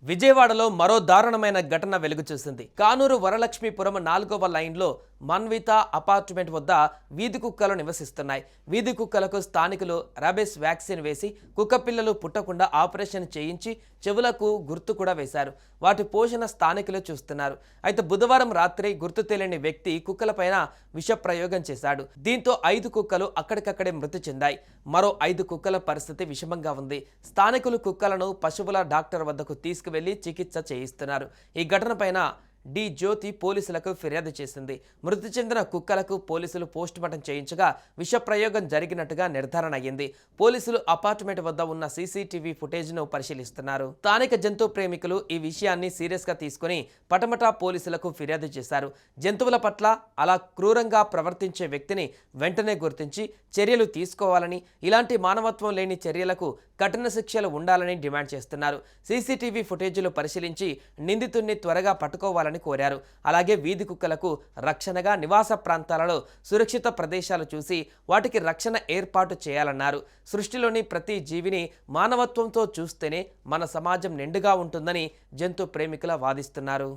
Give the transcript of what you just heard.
విజయవాడలో మరో దారుణమైన ఘటన వెలుగు చూసింది. కానూరు వరలక్ష్మీపురం 4వ లైన్లో మన్విత అపార్ట్మెంట్ వద్ద వీధి కుక్కలు నివసిస్తున్నాయి. వీధి కుక్కలకు స్థానికులు రాబిస్ వ్యాక్సిన్ వేసి కుక్క పిల్లలు పుట్టకుండా ఆపరేషన్ చేయించి చెవులకు గుర్తు కూడా వేశారు. వాటి పోషణ స్థానికులు చూస్తున్నారు. అయితే బుధవారం రాత్రి గుర్తు తెలియని వ్యక్తి కుక్కలపైన విష ప్రయోగం చేశాడు. దీంతో 5 కుక్కలు అక్కడికక్కడే మృతి చెందాయి. మరో 5 కుక్కల పరిస్థితి విషమంగా ఉంది. స్థానికులు కుక్కలను పశువుల డాక్టర్ వద్దకు తీసుకువెళ్లి చికిత్స చేయిస్తున్నారు. ఈ ఘటనపైన డి జ్యోతి పోలీసులకు ఫిర్యాదు చేసింది. మృతి చెందిన కుక్కలకు పోలీసులు పోస్టుమార్టం చేయించగా విష ప్రయోగం జరిగినట్టుగా నిర్ధారణ అయ్యింది. పోలీసులు అపార్ట్మెంట్ వద్ద ఉన్న సీసీటీవీ ఫుటేజ్ను పరిశీలిస్తున్నారు. స్థానిక జంతు ప్రేమికులు ఈ విషయాన్ని సీరియస్గా తీసుకుని పటమట పోలీసులకు ఫిర్యాదు చేశారు. జంతువుల పట్ల అలా క్రూరంగా ప్రవర్తించే వ్యక్తిని వెంటనే గుర్తించి చర్యలు తీసుకోవాలని, ఇలాంటి మానవత్వం లేని చర్యలకు కఠిన శిక్షలు ఉండాలని డిమాండ్ చేస్తున్నారు. సీసీటీవీ ఫుటేజీలు పరిశీలించి నిందితుడిని త్వరగా పట్టుకోవాలని కోరారు. అలాగే వీధి కుక్కలకు రక్షణగా నివాస ప్రాంతాలలో సురక్షిత ప్రదేశాలు చూసి వాటికి రక్షణ ఏర్పాటు చేయాలన్నారు. సృష్టిలోని ప్రతి జీవిని మానవత్వంతో చూస్తేనే మన సమాజం నిండుగా ఉంటుందని జంతు ప్రేమికుల వాదిస్తున్నారు.